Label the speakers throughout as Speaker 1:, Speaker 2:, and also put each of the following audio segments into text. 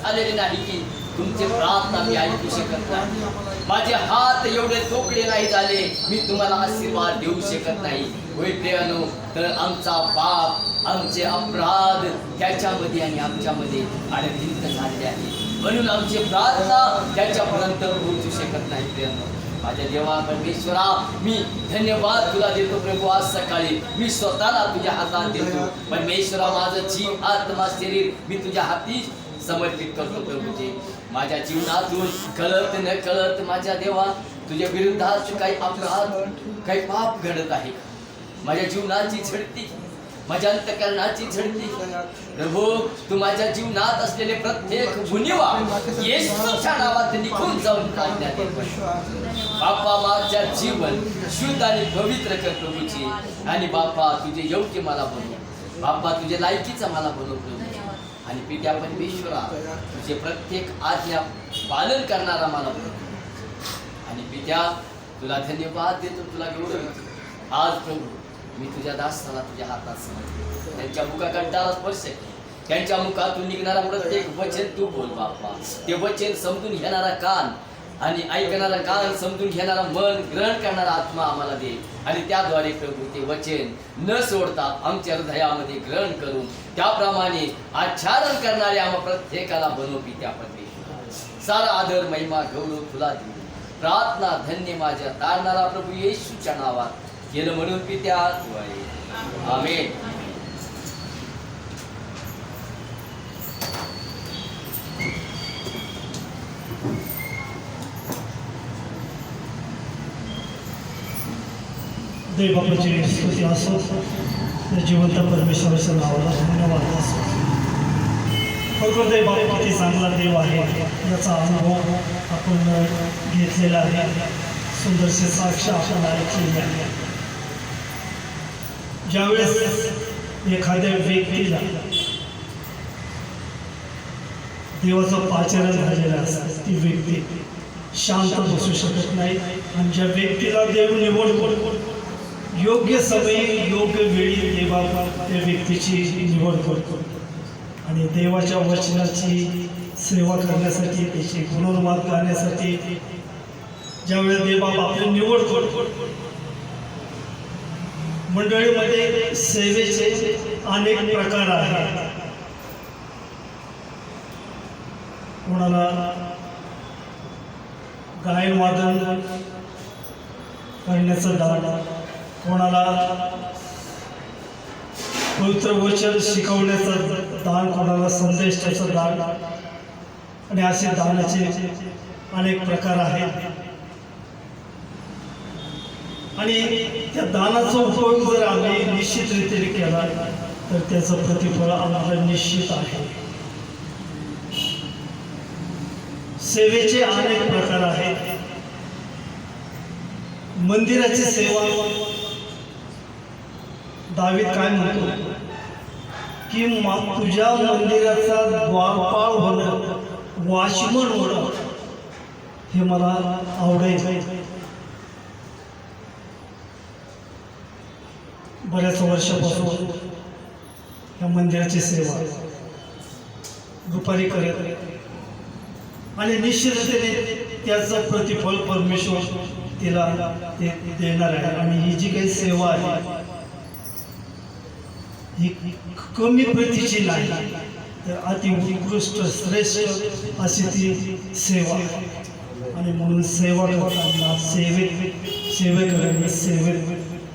Speaker 1: झालेले नाही की तुमचे प्रार्थना मी ऐकू शकत नाही, माझे हात एवढे तोकडे नाही झाले मी तुम्हाला आशीर्वाद देऊ शकत नाही. होय प्रियानो, तर आमचा पाप, आमचे अपराध त्याच्यामध्ये आणि आमच्यामध्ये अडभिंत झालेले आहे, म्हणून आमची प्रार्थना त्याच्यापर्यंत पोहोचू शकत नाही. प्रियानो, माझ्या देवा परमेश्वरा, मी धन्यवाद तुला देतो प्रभू. आज सकाळी मी स्वतःला तुझ्या हातात देतो परमेश्वरा. माझं जीव, आत्मा, शरीर मी तुझ्या हाती समर्पित करतो प्रभूजी. माझ्या जीवनातून कळत न कळत माझ्या देवा तुझ्या विरुद्धात काही अपराध, काही पाप घडत आहे. माझ्या जीवनाची झडती, माझ्या अंतकरणाची झडती प्रभू, तू माझ्या जीवनात असलेले प्रत्येक गुन्हेवा येशूच्या नावात निघून जाऊन काढण्यात बापा. माझ्या जीवन शुद्ध आणि पवित्र कर प्रभूची. आणि बापा तुझे योग्य मला बनव बापा, तुझे लायकीचा मला बनव प्रभू. आणि पित्या परमेश्वरा, तुझे प्रत्येक आज्ञा पालन करणारा मला बनव. आणि पित्या तुला धन्यवाद देतो, तुला गौरवितो. आज प्रभू मी तुझ्या दासाला तुझ्या हातात समर्पितो. त्यांच्या मुखाकंठाला स्पर्श, त्यांच्या मुखातून निघणारा प्रत्येक वचन तू बोल बाप्पा. ते वचन समजून घेणारा कान आणि ऐकणारा कान, समजून घेणारा मन, ग्रहण करणारा आत्मा आम्हाला दे. आणि त्याद्वारे प्रभू ते वचन न सोडता आमच्या हृदयामध्ये ग्रहण करून त्याप्रमाणे आचरण करणारे आम्हा प्रत्येकाला बनव पित्या परमेश्वरा. सारा आदर, महिमा, गौरव तुला देऊ. प्रार्थना धन्य माझ्या तारणारा प्रभू येशूच्या नावात केलं म्हणून पित्या तू आहे. आमेन.
Speaker 2: देव बापाची स्तुती असो, जिवंत परमेश्वराच्या नावाला धन्यवाद असो. खरोखर देव बाप किती चांगला देव आहे याचा अनुभव आपण घेतलेला आहे. सुंदरसे साक्ष आपण ऐकलेली आहे. ज्यावेळेस एखाद्या व्यक्तीला देवाचं पाचारण झालेलं असतं, ती व्यक्ती शांत बसू शकत नाही. आणि ज्या व्यक्तीला देव निवडतो, योग्य समयी योग्य वेळी देवा त्या व्यक्तीची निवड करतो. आणि देवाच्या वचनाची सेवा करण्यासाठी, त्याची गुणोन्माद करण्यासाठी ज्यावेळेस देवबाप आपली निवड करतो. मंडळीमध्ये सेवेचे अनेक प्रकार आहेत. कोणाला गायन वादन करण्याचं दान, कोणाला पवित्र वचन शिकवण्याचं दान, कोणाला संदेश त्याचं दान. आणि असे दानाचे अनेक प्रकार आहेत. आणि त्या दानाचा उपयोग जर आम्ही निश्चित रीतीने केला तर त्याचं प्रतिफळ आम्हाला निश्चित आहे. सेवेचे अनेक प्रकार आहेत. मंदिराची सेवा, दावीद काय म्हणतो की तुझ्या मंदिराचा द्वारपाळ होणं, वॉचमन होणं हे मला आवडेल. बऱ्याच वर्षापासून या मंदिराची सेवा दुपारी करत आणि निश्चिततेने त्याचं प्रतिफल परमेश्वर तिला ते देणार आहे. आणि ही जी काही सेवा आहे ही कमी प्रतीची नाही, तर अति उत्कृष्ट श्रेष्ठ अशी ती सेवा. आणि म्हणून सेवा करताना सेवेकरांनी सेवेत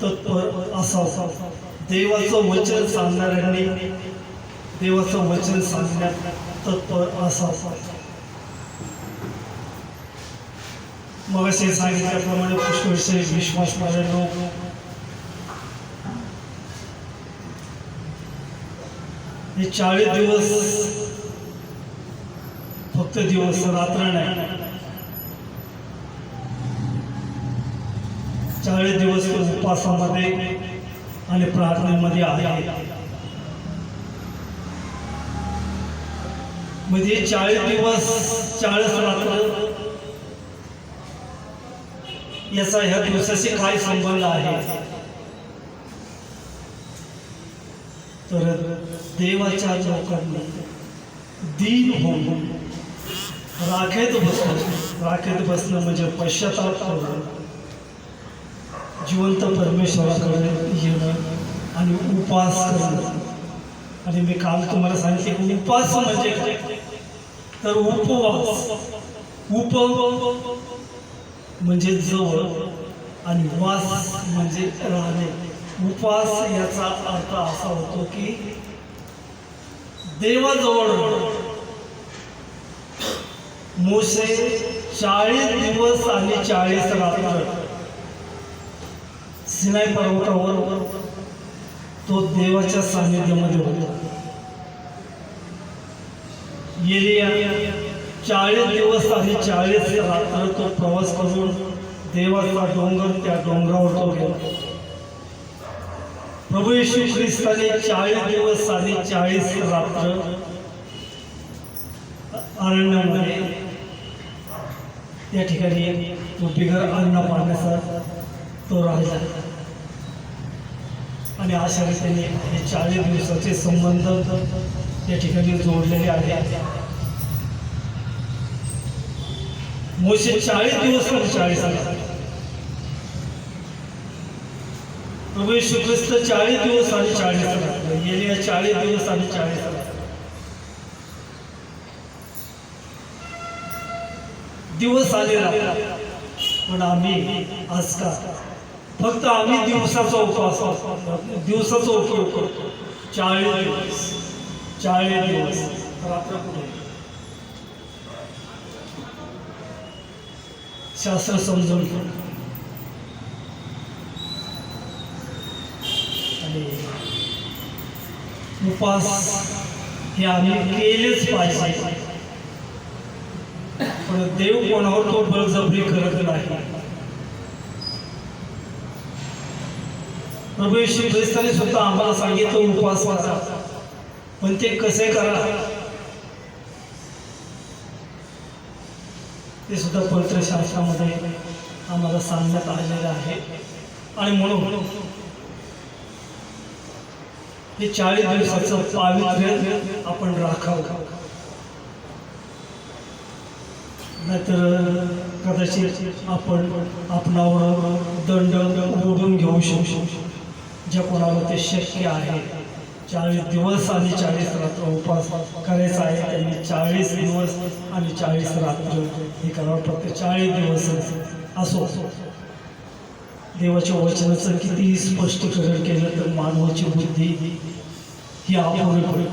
Speaker 2: तत्पर असावं. देवाचं वचन सांगणाऱ्यांनी देवाचं वचन सांगण्यात तत्पर असावं. मग असे सांगितल्याप्रमाणे पुष्कळसे विश्वासणारे लोक हे 40 दिवस, फक्त दिवस रात्र नाही, 40 दिवस उपासामध्ये आणि प्रार्थनेमध्ये आहे. म्हणजे 40 दिवस 40 रात्र याचा ह्या दिवसाशी काय संबंध आहे? तर देवाच्या लोकांनी दीन होऊन राखेत बसणं म्हणजे पश्चाताप करणं, जिवंत परमेश्वराकडे येणं आणि उपवास करणं. आणि मी काल तुम्हाला सांगितले की उपवास म्हणजे काय, तर उपवास, उप म्हणजे जवळ आणि वास म्हणजे राहणे. उपवास याचा अर्थ असा होतो की देवाजवळ. मोसे 40 दिवस आणि 40 रात्र सिनाई पर्वतावर तो देवाच्या सानिध्यामध्ये होता. एलिया 40 दिवस आणि 40 रात्र तो प्रवास करून देवाचा डोंगर, त्या डोंगरावर तो गेला. प्रभू येशू ख्रिस्ताने 40 दिवस आणि 40 रात्र अरण्यामध्ये त्या ठिकाणी तो बिगर अन्न पाण्याचा तो राहिला. आणि अशा रीतीने हे 40 दिवसाचे संबंध त्या ठिकाणी जोडलेले आहेत. मोशे 40 दिवस आणि 40 रात्र, प्रभू येशू ख्रिस्त 40 दिवस आणि 40 रात्र, एलिया 40 दिवस आणि 40 रात्र. दिवस आले रात्र, पण आम्ही आज का फक्त आम्ही दिवसाचा उपवास करतो, दिवसाचा उपयोग करतो. 40 दिवस रात्र कुठे? शास्त्र समजून घ्या. आणि उपवास हे आम्ही केलेच पाहिजे, पण देव कोणावर तो बळजबरी करत नाही. प्रभू येशू ख्रिस्ताने सुद्धा आम्हाला सांगितलं उपवास करा, पण ते कसे करा ते सुद्धा पवित्र शास्त्रामध्ये आम्हाला सांगण्यात आलेलं आहे. आणि म्हणून हे 40 दिवसाचं पावित्र्य आपण राखावं, नाहीतर कदाचित आपण आपणावर दंड ओढून घेऊ शकतो. ज्या कोणाला ते शक्य आहे 40 दिवस आणि 40 रात्र उपवास करायचा आहे त्यांनी 40 दिवस आणि 40 रात्र हे करावं. फक्त 40 दिवस असो. देवाच्या वचनाचं कितीही स्पष्टीकरण केलं तर मानवाची बुद्धी ही अपुरी.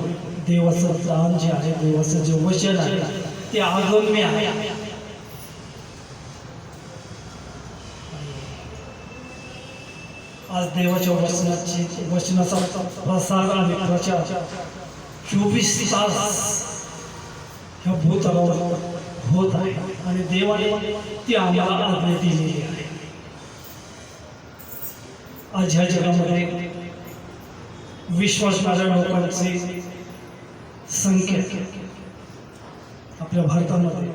Speaker 2: देवाचं दान जे आहे, देवाचं जे वचन आहे ते अगम्य आहे. आज देवाच्या वचनाचा प्रसार आणि प्रचार 24 तास ह्या भूतलावर होत आहे आणि देवाने ती आम्हाला आज्ञा दिलेली आहे. आज ह्या जगामध्ये विश्वासणाऱ्या लोकांची संख्या आपल्या भारतामध्ये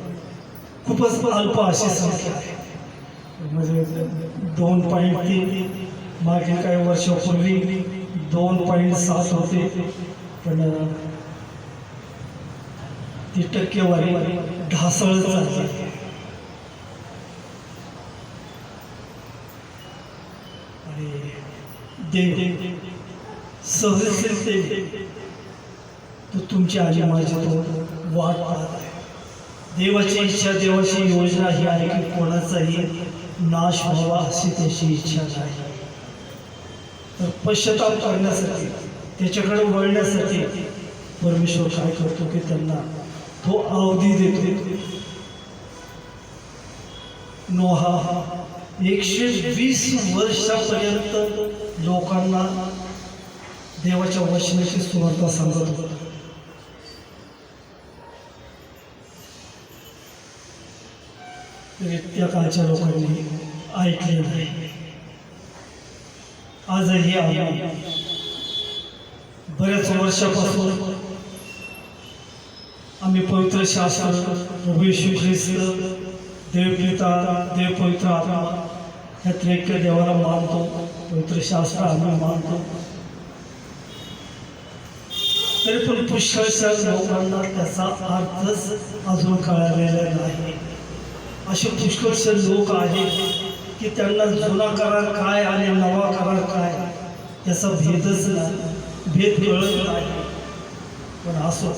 Speaker 2: खूपच अल्प अशी संख्या आहे. म्हणजे 2.3 मागील काही वर्षापूर्वी 2.7 होते, पण ती टक्केवारी ढासळत चालली. आणि देव सहजतेने तो तुमची आणि माझी तो वाट पाहत आहे. देवाची इच्छा, देवाची योजना ही आहे की कोणाचाही नाश व्हावा अशी त्याची इच्छा नाही. तर पश्चाताप करण्यासाठी, त्याच्याकडे वळण्यासाठी परमेश्वर काय करतो की त्यांना तो अवधी देतो. नोहा 120 वर्षापर्यंत लोकांना देवाच्या वचनाची सुवार्ता सांगत होता. त्या काळच्या लोकांनी ऐकले नाही. आजही आम्ही बऱ्याच वर्षापासून आम्ही पवित्र शास्त्र, प्रभू येशू ख्रिस्त, देवपिता, देव पवित्र आत्मा ह्या त्रिएक देवाला मानतो. पवित्र शास्त्र आम्ही मानतो. तरी पण पुष्कळशा लोकांना त्याचा अर्थच अजून कळलेला नाही. असे पुष्कळशे लोक आहेत की त्यांना जुना करार काय आणि नवा करार काय याचा भेद कळत नाही. पण असो,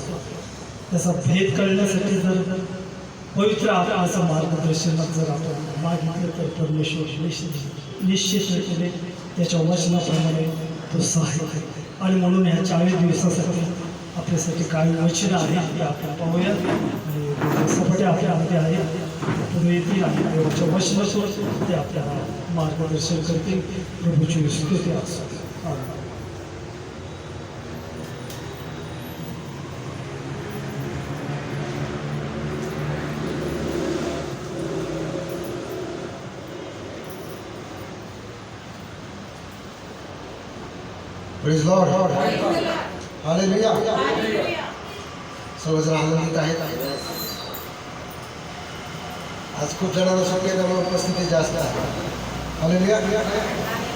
Speaker 2: त्याचा भेद कळण्यासाठी जर पवित्र आत्म्याचं मार्गदर्शन जर आपण मागितलं तर परमेश्वर निश्चित त्याच्या वचनाप्रमाणे तो सहाय्य आहे. आणि म्हणून ह्या 40 दिवसासाठी आपल्यासाठी काही वचन आहे ते आपण पाहूया. आणि सपाटे आपल्यामध्ये आहे पुढे येतील आणि देवाच्या वचनातून ते आपल्याला मार्गदर्शन करतील. प्रभूची स्तुती असो.
Speaker 3: Praise Lord. हालेलुया. सर्वजण आनंदित आहेत. आज खूप जणांना सुट्टी आहे त्यामुळे उपस्थिती जास्त आहे. हालेलुया.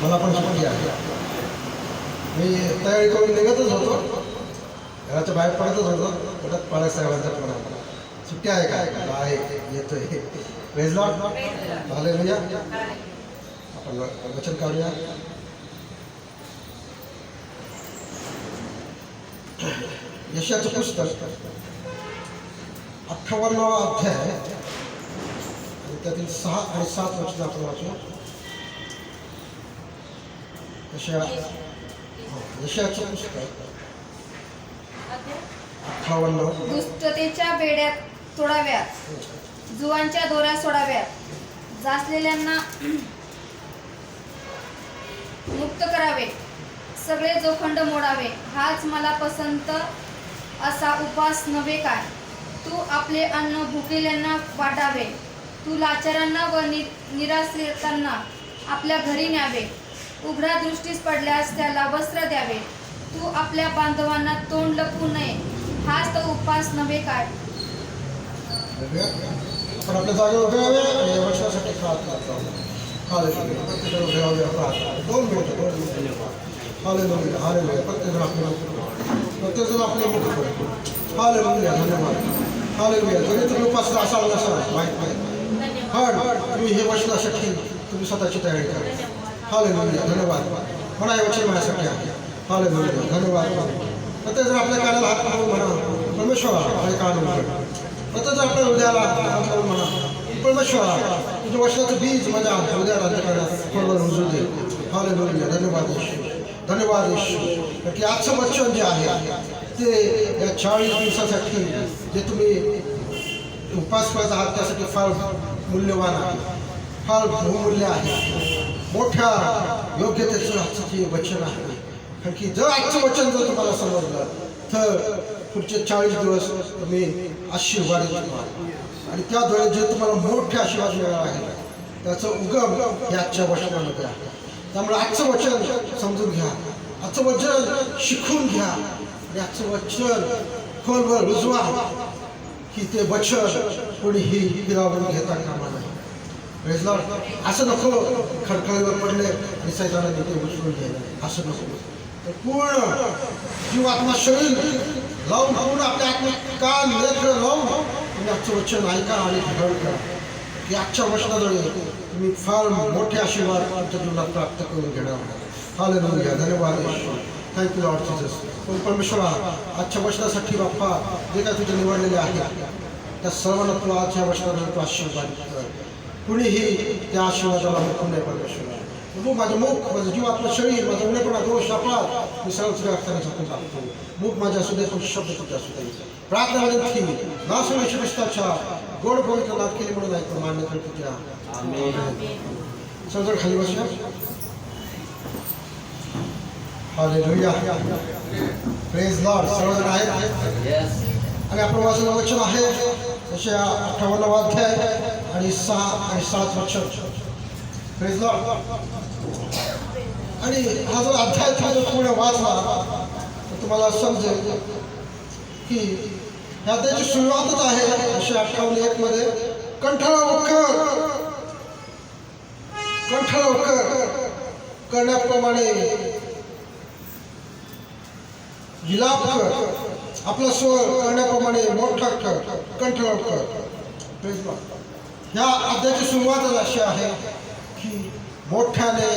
Speaker 3: मला पण सुट्टी आहे. मी तयारी करून निघतच होतो, घराच्या बाहेर पडतच होतो, परत पालक साहेबांचा फोन आला, सुट्टी आहे काय? आहे, येतोय. Praise Lord. हालेलुया. आपण वचन काढूया. यशाचं पुस्तक 58वा अध्याय आणि त्यातील 6 आणि 7 वचन आपण वाचू. यशाचं पुस्तक 58.
Speaker 4: दुष्टतेच्या बेड्यात तोडाव्यात, जुवांच्या दोऱ्या सोडाव्यात, जाचलेल्यांना मुक्त करावे, सगळे जोखंड मोडावे. हाच मला पसंत असा उपास नव्हे काय? तू आपले अन्न भुकेल्यांना वाटावे, तू लाचारांना व निराश्रितांना आपल्या घरी न्यावे. उघड्या दृष्टीस पडल्यास त्याला वस्त्र द्यावे, तू आपल्या बांधवांना तोंड लपवू नये. हाच तो उपास नव्हे काय?
Speaker 3: आपण आपल्या जागेवर उभे राहावे आणि या वचनासाठी प्रार्थना करू. हालेलुया. प्रत्येकाला उभे राहावे. प्रार्थना 2 मिनिटं. हालेलुया. हालेलुया. प्रत्येकजण आपले मुख करू. हालेलुया. धन्यवाद. हालेलुया. जरी तुम्ही उपासना असाल नसाल माहीत नाही, पण तुम्ही हे वचनासाठी तुम्ही स्वतःची तयारी करा. हालेलुया. धन्यवाद. म्हणा हे वचन माझ्यासाठी आहे. हालेलुया. धन्यवाद. प्रत्येकजण आपल्या कानाला हात लावून म्हणा, परमेश्वरा माझे कान उघड. प्रत्येकजण आपल्या हृदयाला हात लावून म्हणा, परमेश्वरा तुझ्या वचनाचं बीज माझ्या हृदयाला अंतःकरणात खोलवर रुजू दे. हालेलुया. धन्यवाद येशू. धन्यवाद येशू. की आजचं वचन जे आहे ते या 40 दिवसासाठी जे तुम्ही उपास करत आहात त्यासाठी फार मूल्यवान आहे, फार बहुमूल्य आहे. मोठ्या योग्यतेचं आजचं जे वचन आहे. कारण की जर आजचं वचन जर तुम्हाला समजलं तर पुढचे 40 दिवस तुम्ही आशीर्वादित व्हाल आणि त्याद्वारे जे तुम्हाला मोठे आशीर्वाद मिळणार आहे त्याचं उगम हे आजच्या वचनामध्ये आहे. त्यामुळे आजचं वचन समजून घ्या, आजचं वचन शिकून घ्या आणि आजचं वचन खोलवर रुजवा की ते वचन कोणीही हिरावून घेता कामा नये. Praise Lord. असं नको खडखळीवर पडले आणि सैतानाने ते उचलून घ्यायला, असं नको. तर पूर्ण जीव आत्मा शरीर लावून पूर्ण आपल्या आत्म्यात कान नेत्र लावून तुम्ही आजचं वचन ऐका आणि ग्रहण करा की आजच्या वचनाद्वारे तुम्ही फार मोठे आशीर्वाद तुमच्या जीवनात प्राप्त करून घेणार आहात. हालेलुया. धन्यवाद. Thank you Lord Jesus. परमेश्वरा आजच्या वचनासाठी बाप्पा जे काय तुझे निवडलेले आहे त्या सर्वांना तू आजच्या वचनाद्वारे तू आशीर्वाद कर. कुणीही त्या आशीर्वादाला हुकूम नाही. परमेश्वरा माझं मुख, माझं जीव, आपलं शरीर, माझं उणेपणा, दोष, अपराध मी सर्व तुझ्या हाताने झाकून टाकतो. मुख माझ्या असू दे, पण शब्द तुझ्या असू दे. प्रार्थना विनंती नासू येशू ख्रिस्ताच्या गोड पवित्र नाथ केली म्हणून ऐकून मान्य करतो तुझ्या. समजून खाली बसूया. हालेलुया. Praise Lord. सर्वजण आहेत आणि आपण वाचलेलं वचन आहे तसे 58वा अध्याय आणि 6 आणि 7 वचन. Praise Lord. आणि हा जर अध्याय तुम्ही पूर्ण वाचला तर तुम्हाला समजेल की ह्या अध्यायाची सुरुवातच आहे अशी 58:1 मध्ये कंठलवकर करण्याप्रमाणे विलाप कर, आपला स्वर करण्याप्रमाणे मोठा कर, कंठळाव कर. Praise God. ह्या अध्यायाची सुरुवातच अशी आहे की मोठ्याने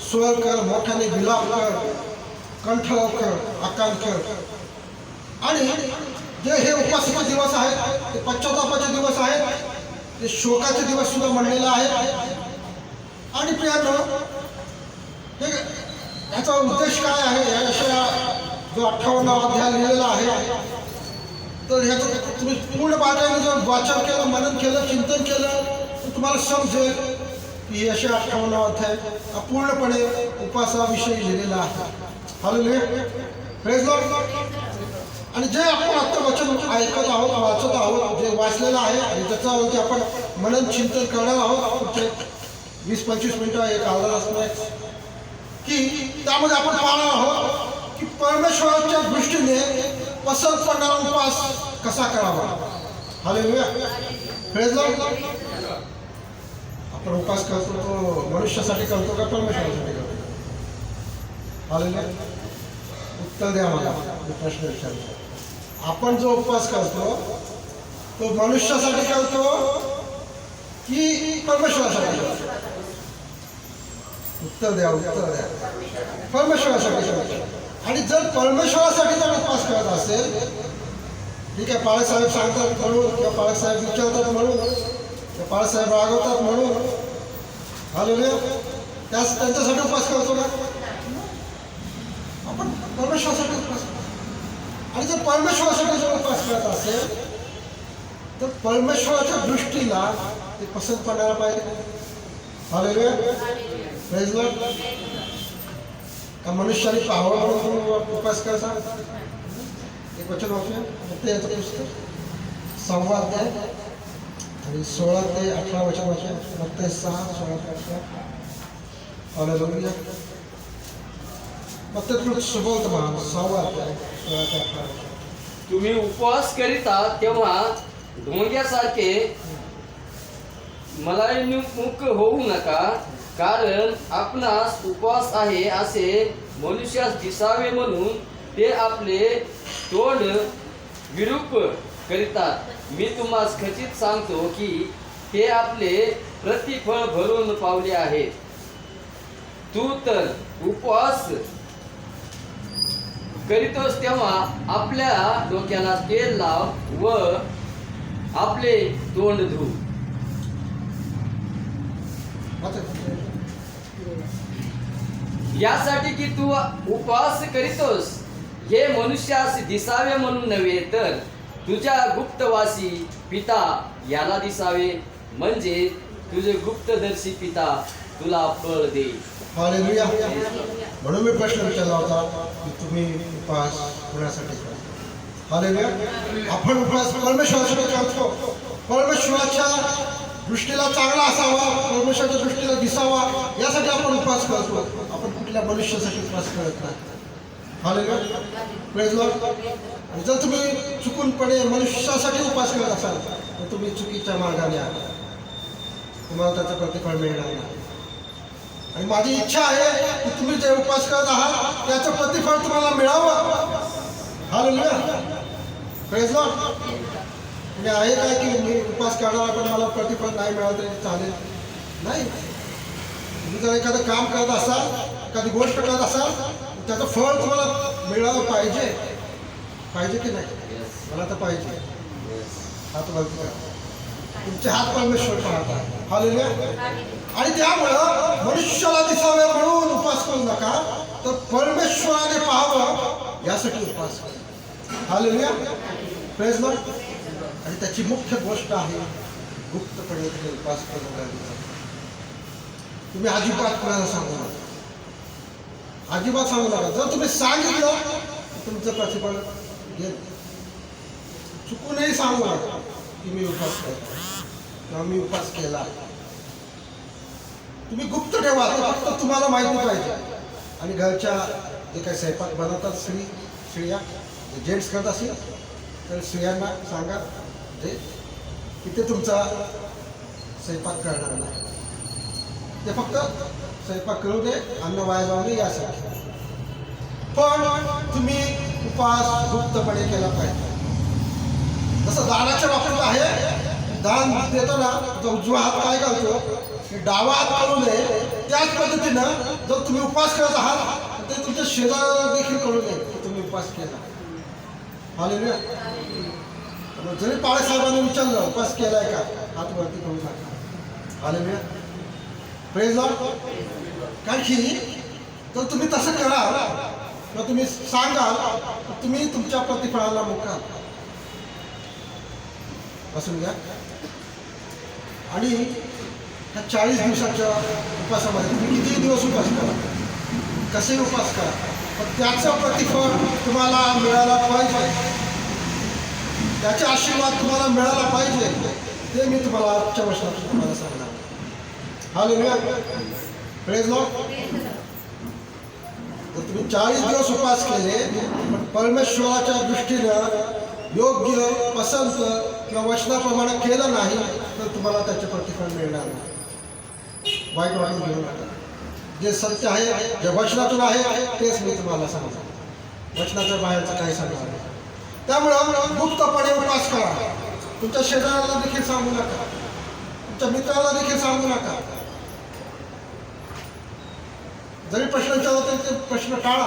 Speaker 3: स्वर कर, मोठ्याने विलाप कर, कंठळाव कर, आकांत कर. आणि जे हे उपासाचे दिवस आहेत ते पश्चातापाचे दिवस आहेत, ते शोकाचे दिवस सुद्धा म्हणलेले आहेत. आणि प्रियांनो, हे याचा उद्देश काय आहे? या जो 58 अध्याय लिहिलेला आहे, तर ह्याचं तुम्ही पूर्ण बाजाराने जर वाचन केलं, मनन केलं, चिंतन केलं, तर तुम्हाला समजेल की यशा 58 अध्याय हा पूर्णपणे उपासाविषयी लिहिलेला आहे. हालेलुया. Praise Lord. आणि जे आपण आता वचन ऐकत आहोत, वाचत आहोत, जे वाचलेलं आहे आणि त्याच्यावरती आपण मनन चिंतन करणार आहोत पुढचे 20-25 मिनिटं, एक अर्धा तास, की त्यामध्ये आपण पाहणार आहोत की परमेश्वराच्या दृष्टीने पसंत पडणारा उपास कसा करावा. हालेलुया. Praise Lord. आपण उपास करतो तो मनुष्यासाठी करतो का परमेश्वरासाठी करतो? हालेलुया. उत्तर द्या मला, मी प्रश्न विचारतो. आपण जो उपवास करतो तो मनुष्यासाठी करतो की परमेश्वरासाठी करतो? उत्तर द्या, उत्तर द्या. परमेश्वरासाठी करतो. आणि जर परमेश्वरासाठी जर उपवास करत असेल, ठीक आहे, बाळासाहेब सांगतात म्हणून, किंवा बाळासाहेब विचारतात म्हणून, किंवा बाळासाहेब रागवतात म्हणून, हालेलुया, त्यांच्यासाठी उपवास करतो ना आपण? परमेश्वरासाठी उपवास करतो. आणि जर परमेश्वरासाठी जर उपवास करत असेल तर परमेश्वराच्या दृष्टीला ते पसंत पडायला पाहिजे. हालेलुया. Praise Lord. का मनुष्याने पाहावं म्हणून उपवास करता? एक वचन वाचूया. ते याचं पुस्तक 6 अध्याय आणि 16 ते 18 वचन वाचूया. मत्ती 6, 16 ते 18. हालेलुया. मत्ती सुबोध महा 6 अध्याय 16 ते 18.
Speaker 1: तुम्ही उपवास करिता तेव्हा ढोंग्यासारखे मलाईन्मुख होऊ नका, कारण आपणास उपवास आहे असे मनुष्यास दिसावे म्हणून ते आपले तोंड विरूप करीतात. मी तुम्हास खचित सांगतो की ते आपले प्रतिफळ भरून पावले आहेत. तू तर उपवास करीतोस तेव्हा आपल्या डोक्याला तेल लाव व आपले तोंड धु. यासाठी की तू उपवास करीतोस हे मनुष्यास दिसावे म्हणून नव्हे, तर तुझ्या गुप्तवासी पिता याला दिसावे, म्हणजे तुझे गुप्तदर्शी पिता तुला फळ देईल.
Speaker 3: हालेलुया. म्हणून मी प्रश्न विचारला होता की तुम्ही उपवास कोणासाठी करता? हालेलुया. आपण उपवास परमेश्वरासाठी करतो. परमेश्वराच्या दृष्टीला चांगला असावा, परमेश्वराच्या दृष्टीला दिसावा, यासाठी आपण उपवास करतो. आपण कुठल्या मनुष्यासाठी उपवास करत नाही. हालेलुया. Praise Lord. आणि जर तुम्ही चुकूनपणे मनुष्यासाठी उपवास करत असाल तर तुम्ही चुकीच्या मार्गाने आहात. तुम्हाला त्याचं प्रतिफळ मिळणार नाही. आणि माझी इच्छा आहे की तुम्ही जे उपवास करत आहात त्याचं प्रतिफळ तुम्हाला मिळावं. हालेलुया. Praise Lord. म्हणजे आहे काय की मी उपवास करणार पण मला प्रतिफळ नाही मिळालं तरी चालेल? नाही. तुम्ही जर एखादं काम करत असाल, एखादी गोष्ट करत असाल, त्याचं फळ तुम्हाला मिळालं पाहिजे. पाहिजे की नाही? मला तर पाहिजे. हात वरती करा. तुमचे हात परमेश्वर पाहतात. हालेलुया. आणि त्यामुळं मनुष्याला दिसावे म्हणून उपवास करू नका, तर परमेश्वराने पाहावं यासाठी उपवास करा. हालेलुया. Praise Lord. आणि त्याची मुख्य गोष्ट आहे गुप्तपणे उपवास करणं. तुम्ही अजिबात कोणाला सांगू नका. अजिबात सांगू नका. जर तुम्ही सांगितलं तुमचं प्रतिफळ घेत. चुकूनही सांगू नका की मी उपवास करतो किंवा मी उपवास केला. तुम्ही गुप्त ठेवा. फक्त तुम्हाला माहिती पाहिजे. आणि घरच्या जे काही स्वयंपाक बनवतात स्त्रिया, जेंट्स करत असेल तर स्त्रियांना सांगा की ते तुमचा स्वयंपाक करणार नाही. ते फक्त स्वयंपाक करू दे, अन्न वाया जाऊ नये यासाठी. पण तुम्ही उपास गुप्तपणे केला पाहिजे. जसं दानाच्या बाबतीत आहे, दान देताना जो उजवा हात काय घालतो की डावा हात कळू नये, त्याच पद्धतीनं जर तुम्ही उपास करत आहात तर ते तुमच्या शेजाऱ्याला देखील कळू नये की तुम्ही उपास केला. हालेलुया. जरी पाळसाहेबांनी विचारलं उपास केलाय का, हात वरती करू नका. हालेलुया. Praise Lord. कारण की तर तुम्ही तसं कराल किंवा तुम्ही सांगाल तुम्ही तुमच्या प्रतिफळाला मुकाल. असं घ्या. आणि ह्या 40 दिवसाच्या उपासामध्ये तुम्ही किती दिवस उपास करा, कसे उपास करा, पण त्याचं प्रतिफळ तुम्हाला मिळायला पाहिजे, त्याचे आशीर्वाद तुम्हाला मिळाला पाहिजे, ते मी तुम्हाला आजच्या वर्षात तुम्हाला सांगणार. हालेलुया. Praise Lord. तर तुम्ही 40 दिवस उपास केले पण परमेश्वराच्या दृष्टीनं योग्य पसंत किंवा वचनाप्रमाणे केलं नाही तर तुम्हाला त्याचे प्रतिफळ मिळणार नाही. वाईट वाटून घेऊ नका. जे सत्य आहे, जे वचनातून आहे तेच मी तुम्हाला सांगतो. वचनाच्या बाहेरचं काही सांगणार नाही. त्यामुळं गुप्तपणे उपास करा. तुमच्या शेजाऱ्याला देखील सांगू नका, तुमच्या मित्राला देखील सांगू नका. जरी प्रश्न विचारला तरी ते प्रश्न टाळा.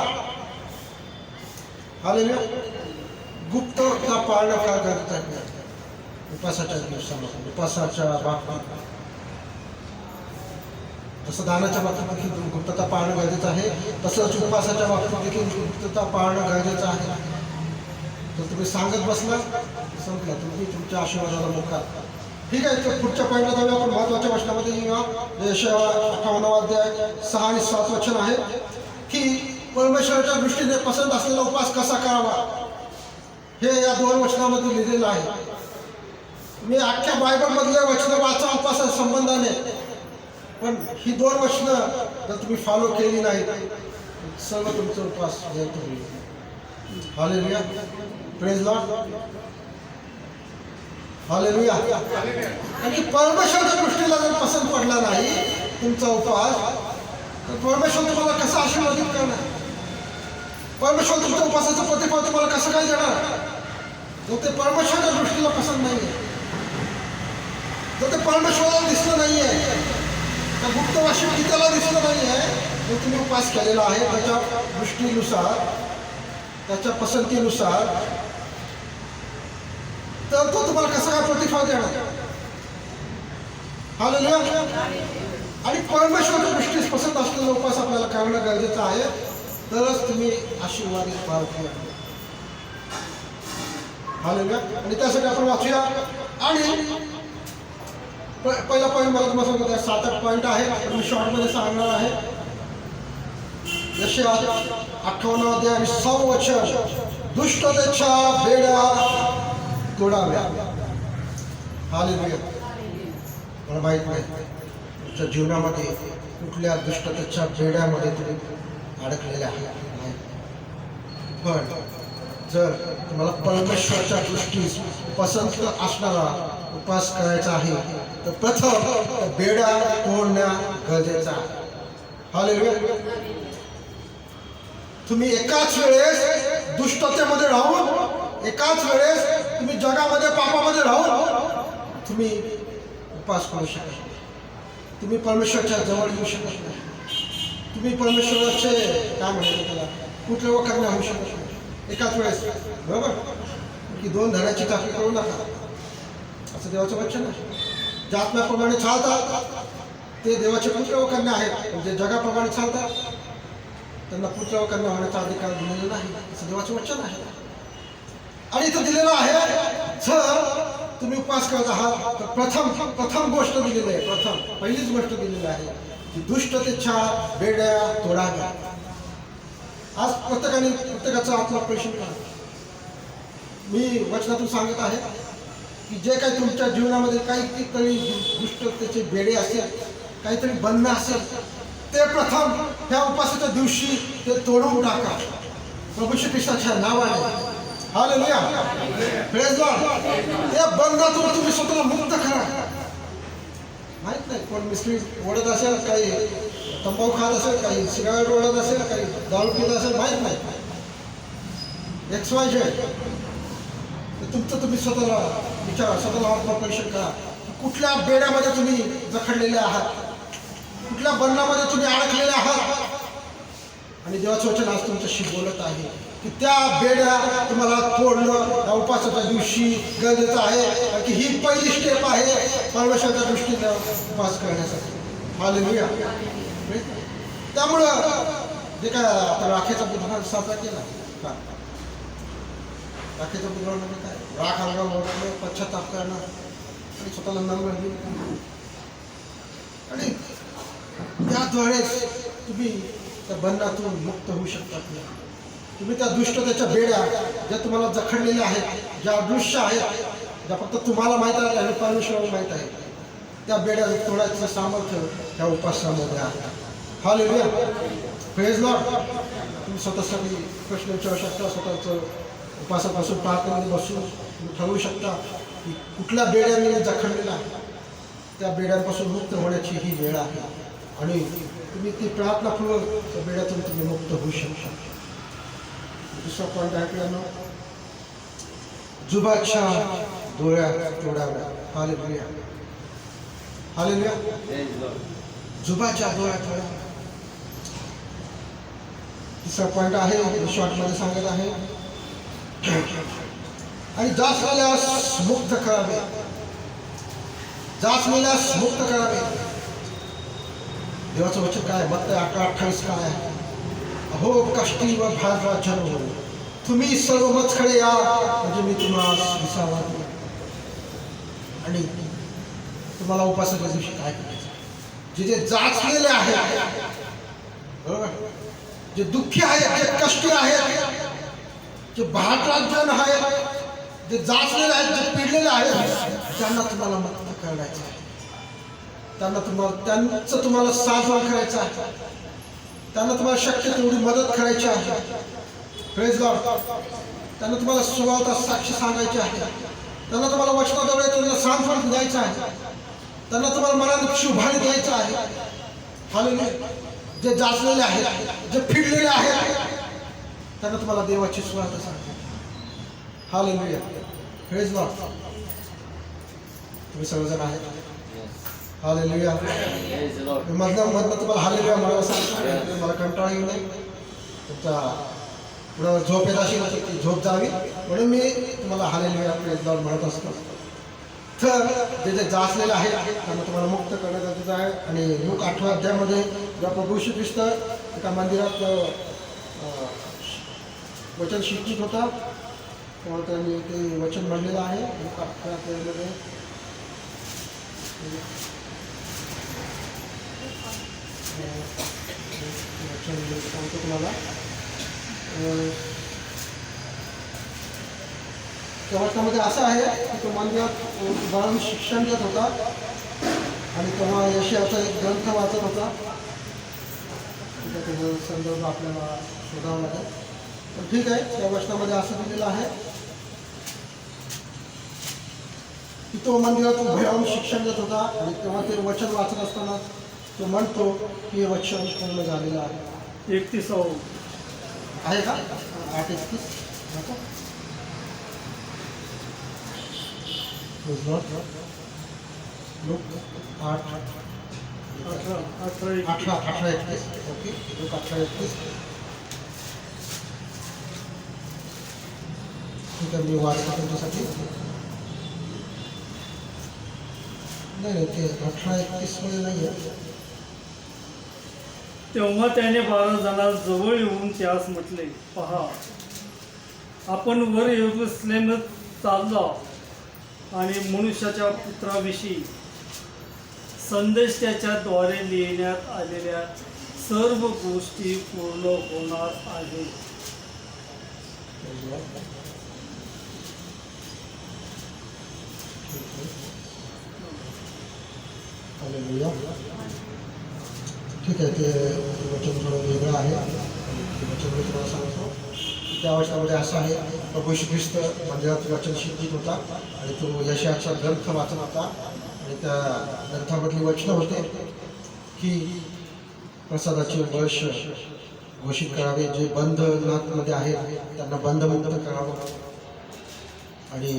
Speaker 3: हालेलुया. गुप्तता पाळणं फार गरजेचं आहे उपासाच्या दिवसामध्ये, उपासाच्या बाबतीत. जसं दानाच्या बाबतीत देखील गुप्तता पाळणं गरजेचं आहे, तसंच उपासाच्या बाबतीत देखील गुप्तता पाळणं गरजेचं आहे. तर तुम्ही सांगत बसला संपला, तुम्ही तुमच्या आशीर्वादाला मुकाल. ठीक आहे. तर पुढच्या पॉईंटला जाऊया आपण. महत्त्वाच्या वचनामध्ये येऊया. यशाया 58 अध्याय 6 आणि 7 वचन आहे की परमेश्वराच्या दृष्टीने पसंत असलेला उपास कसा करावा हे या 2 वचनामध्ये लिहिलेलं आहे. मी अख्ख्या बायबलमधले वचनं वाचा उपासाच्या संबंधाने, पण ही 2 वचनं जर तुम्ही फॉलो केली नाही सर्व तुमचा उपास व्यर्थ होईल. हालेलुया. Praise Lord. हालेलुया. आणि परमेश्वराच्या दृष्टीला जर पसंत पडला नाही तुमचा उपवास तर परमेश्वर तुम्हाला कसा आशीर्वादित करणार, परमेश्वर तुमच्या उपवासाचं प्रतिफळ तुम्हाला कसं काय देणार जर ते परमेश्वराच्या दृष्टीला पसंत नाहीये, जर ते परमेश्वराला दिसलं नाहीये, त्या गुप्तवाशी त्याला दिसलं नाहीये, जर तुम्ही उपवास केलेला आहे त्याच्या दृष्टीनुसार, त्याच्या पसंतीनुसार, तर तो तुम्हाला कसं काय प्रतिफळ देणार. हालेलुया. आणि परमेश्वराच्या दृष्टीस पसंत असलेला उपास आपल्याला करणं गरजेचं आहे, तरच तुम्ही आशीर्वादित व्हाल. हालेलुया. आणि त्यासाठी आपण वाचूया. आणि पहिला पॉईंट मला तुम्हाला सांगतो, 7-8 पॉईंट आहे, मी शॉर्टमध्ये सांगणार आहे. यशाया 58 अध्याय आणि 6 वचन. दुष्टतेच्या बेड्या तोडाव्या. हालेलुया. मला माहीत नाही तुमच्या जीवनामध्ये कुठल्या दुष्टतेच्या बेड्यामध्ये तुम्ही अडकलेले आहे, पण जर तुम्हाला परमेश्वराच्या दृष्टीस पसंत असणारा उपास करायचा आहे तर प्रथम त्या बेड्या तोडण्या गरजेचं आहे. हालेलुया. तुम्ही एकाच वेळेस दुष्टतेमध्ये राहून, एकाच वेळेस तुम्ही जगामध्ये पापामध्ये राहून तुम्ही उपास करू शकत नाही, तुम्ही परमेश्वराच्या जवळ येऊ शकत नाही, तुम्ही परमेश्वराचे काय म्हणतो त्याला पुत्र कन्या होऊ शकत नाही एकाच वेळेस. बरोबर की 2 धड्याची चाकरी करू नका असं देवाचं वचन आहे. ज्या आत्म्याप्रमाणे चालतात ते देवाचे पुत्र व कन्या आहेत, म्हणजे जगाप्रमाणे चालतात त्यांना पुत्र व कन्या होण्याचा अधिकार दिलेला नाही असं देवाचं वचन आहे. आणि इथं दिलेलं आहे जर तुम्ही उपास करत आहात तर प्रथम गोष्ट दिलेली आहे, पहिलीच गोष्ट दिलेली आहे की दुष्टतेच्या बेड्या तोडाव्या. आज प्रत्येकाचा आत्मा प्रश्न करा. मी वचनातून सांगत आहे की जे काही तुमच्या जीवनामध्ये काहीतरी दुष्टतेचे बेडे असेल, काहीतरी बंधन असेल, ते प्रथम ह्या उपासाच्या दिवशी ते तोडून टाका प्रभू श्री ख्रिस्ताच्या नावाने. हालेलुया. Praise Lord. या बंधनातून तुम्ही स्वतःला मुक्त करा. माहित नाही कोण मिस्त्री ओढत असेल, काही तंबाखू खात असेल, काही सिगारेट ओढत असेल, काही दारू पित असेल, माहीत नाही. XYZ. तर तुमचं तुम्ही स्वतःला विचारा, स्वतःला आत्मपरीक्षण करा. कुठल्या बेड्यामध्ये तुम्ही जखडलेले आहात, कुठल्या बंधनामध्ये तुम्ही अडकलेले आहात. आणि देवाचं वचन आज तुमच्याशी बोलत आहे की त्या बेड्या तुम्हाला तोडणं या उपासाच्या दिवशी गरजेचं आहे. कारण की ही पहिली स्टेप आहे परमेश्वराच्या दृष्टीने उपास करण्यासाठी. हालेलुया. त्यामुळं जे काय आपण राखेचा बुधवार साजरा केला, राखेचा बुधवार म्हणजे काय, राख अंगावर ओढणं, पश्चाताप करणं आणि स्वतःला नम्र देणं. आणि त्याद्वारे तुम्ही त्या बंधनातून मुक्त होऊ शकतात. तुम्ही त्या दुष्टतेच्या बेड्या ज्या तुम्हाला जखडलेल्या आहेत, ज्या अदृश्य आहेत, ज्या फक्त तुम्हाला माहीत आहे आणि परमेश्वराला माहीत आहे, त्या बेड्या तोडायचं सामर्थ्य त्या उपासामध्ये आहे. हालेलुया. Praise Lord. तुम्ही स्वतःसाठी प्रश्न विचारू शकता. स्वतःचं उपासापासून प्रार्थनेमध्ये बसून तुम्ही ठरवू शकता की कुठल्या बेड्याने जखडलेल्या आहे, त्या बेड्यांपासून मुक्त होण्याची ही वेळ आहे. आणि तुम्ही ती प्रार्थनापूर्वक त्या बेड्यातून तुम्ही मुक्त होऊ शकता. दुसरा पॉईंट आहे मित्रांनो, जुबाच्या डोळ्या तोडाव्या. हालेलुया. हालेलुया. जुबाच्या डोळ्या तोडाव्या. तिसरा पॉईंट आहे, शॉर्टमध्ये सांगत आहे, आणि जाचलेल्यास मुक्त करावे. जाचलेल्यास मुक्त करावे. देवाचं वचन काय, मत्ती 11:28 काय आहे, अहो कष्टी व भारराजन हो, तुम्ही सर्व मजकडे या म्हणजे मी तुम्हाला विसावा देईन. आणि तुम्हाला उपासाच्या दिवशी काय करायचं, जे जे जाचलेले आहेत, बरोबर, जे दुःखी आहेत, जे कष्टी आहेत, जे भारराजन आहेत, जे जाचलेले आहेत, जे पिडलेले आहेत, त्यांना तुम्हाला मुक्त करायचं आहे. त्यांचं तुम्हाला साधन करायचं आहे. त्यांना तुम्हाला शक्य तेवढी मदत करायची आहे. Praise Lord. त्यांना तुम्हाला स्वभावता साक्ष सांगायची आहे. त्यांना तुम्हाला वचनाजवळ त्यांना सांत्वन द्यायचं आहे. त्यांना तुम्हाला मनात शुभाने द्यायचं आहे. हालेलुया. जे जाचलेले आहेत, जे फिरलेले आहेत, त्यांना तुम्हाला देवाची सुवार्ता सांगते. हालेलुया. Praise Lord. तुम्ही सर्वजण आहेत. हालेलुया. मधनं तुम्हाला हालेलुया म्हणायला सांगतो. मला कंटाळा येऊ नये. तुमचा पुढं झोप येत असेल तर ती झोप जावी म्हणून मी तुम्हाला हालेलुया प्रेज लॉर्ड म्हणत असतो. तर जे जे जाचलेलं आहे त्यांना तुम्हाला मुक्त करण्यात गरजेचं आहे. आणि लूक 8व्या अध्यायामध्ये जेव्हा प्रभू येशू ख्रिस्त एका मंदिरात वचन शिकवित होता तेव्हा त्यांनी ते वचन म्हणलेलं आहे. लूक 8व्या अध्यायामध्ये सांगतो तुम्हाला. त्या वाचनामध्ये असं आहे की तो मंदिरात उभारून शिक्षण देत होता आणि तेव्हा यशाचा एक ग्रंथ वाचत होता. त्याचा संदर्भ आपल्याला शोधावा लागेल. तर ठीक आहे. त्या वचनामध्ये असं दिलेलं आहे की तो मंदिरात उभे राहून शिक्षण देत होता आणि तेव्हा ते वचन वाचत असताना तो म्हणतो की हे वचन पूर्ण झालेलं आहे.
Speaker 2: 31
Speaker 3: आहे का 8:31 लोक 18:31 ओके. लोक 18:31 ठीक आहे. मी वाचतो तुमच्यासाठी. नाही ते 18:31 मध्ये नाही आहे.
Speaker 2: तेव्हा त्याने 12 जणांना जवळ येऊन त्यास म्हटले, पहा, आपण वर यरूशलेम चाललो आणि मनुष्याच्या पुत्राविषयी संदेश त्याच्याद्वारे लिहिण्यात आलेल्या सर्व गोष्टी पूर्ण होणार आहेत. ठीक आहे. ते वचन थोडं वेगळं आहे. वचन मी तुम्हाला सांगतो. त्या वचनामध्ये असं आहे, प्रभू येशू ख्रिस्त मंदिरात वचन शिकवित होता आणि तो यशाचा ग्रंथ वाचत होता आणि त्या ग्रंथामधली वचनं होते की प्रसादाचे वर्ष
Speaker 3: घोषित करावे, जे बंधनामध्ये आहेत त्यांना बंधमुक्त करावं आणि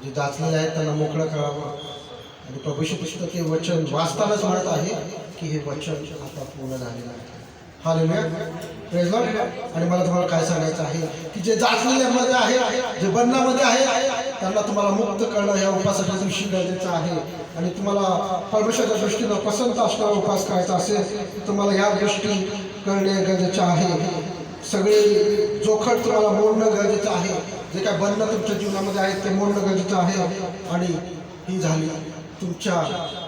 Speaker 3: जे जाचलेले आहेत त्यांना मोकळं करावं. आणि प्रभूचे पुस्तक हे वचन वाचतानाच म्हणत आहे की हे वचन आता पूर्ण झालेलं आहे. Hallelujah, praise Lord. आणि मला तुम्हाला काय सांगायचं आहे की जे जाचलेल्यामध्ये आहे, जे बंधनामध्ये आहे, त्यांना तुम्हाला मुक्त करणं या उपासाच्या दिवशी गरजेचं आहे. आणि तुम्हाला परमेश्वराच्या दृष्टीनं पसंत असणारा उपास करायचा असेल तर तुम्हाला ह्या गोष्टी करणे गरजेचे आहे. सगळे जोखड तुम्हाला मोडणं गरजेचं आहे. जे काय बंधनं तुमच्या जीवनामध्ये आहेत ते मोडणं गरजेचं आहे. आणि ही झाली तुमच्या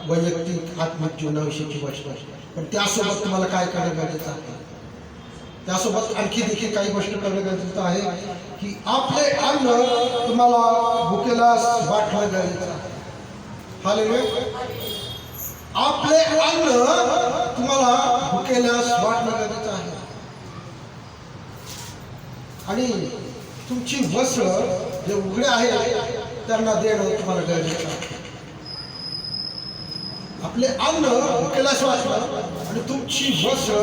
Speaker 3: वैयक्तिक आत्मिक जीवनाविषयीची वचनं. पण त्यासोबत तुम्हाला काय करणं गरजेचं आहे? त्यासोबत आणखी देखील काही गोष्टी करणं गरजेचं आहे की आपले अन्न तुम्हाला भुकेला वाटणं गरजेचं आहे. हालेलुया. आपले अन्न तुम्हाला भुकेल्यास वाटणं गरजेचं आहे. आणि तुमची वस्त्र जे उघडे आहेत त्यांना देणं तुम्हाला गरजेचं आहे. आपले अन्न भुकेल्यास वाटणं आणि तुमची वस्त्र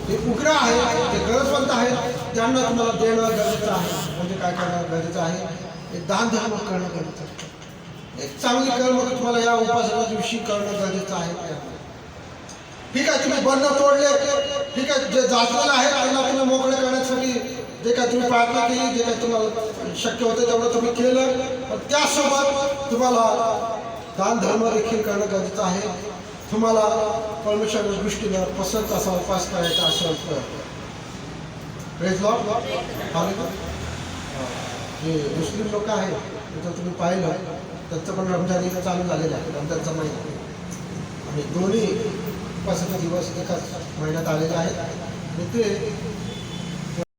Speaker 3: जे उघडं आहे, जे गरजवंत आहेत त्यांना तुम्हाला देणं गरजेचं आहे. म्हणजे काय करणं गरजेचं आहे? एक दान धर्म करणं गरजेचं आहे. एक चांगली कर्म तुम्हाला या उपासनाच्या दिवशी करणं गरजेचं आहे. ठीक आहे, तुम्ही बंधन तोडले, ठीक आहे, जे जाचलेलं आहे त्यांना तुम्ही मोकळे करण्यासाठी जे काय तुम्ही प्रार्थना केली, जे काय तुम्हाला शक्य होतं तेवढं तुम्ही केलं. पण त्यासोबत तुम्हाला दान धर्म देखील करणं गरजेचं आहे. तुम्हाला परमेश्वराच्या दृष्टीनं पसंत असा उपास करायचा असेल तर प्रेज लॉर्ड. हालेलुया. जे मुस्लिम लोक आहेत जर तुम्ही पाहिलं त्यांचं पण रमजान ईद चालू झालेलं आहे, रमजानचा महिना. आणि दोन्ही उपासाचे दिवस एकाच महिन्यात आलेले आहेत. आणि ते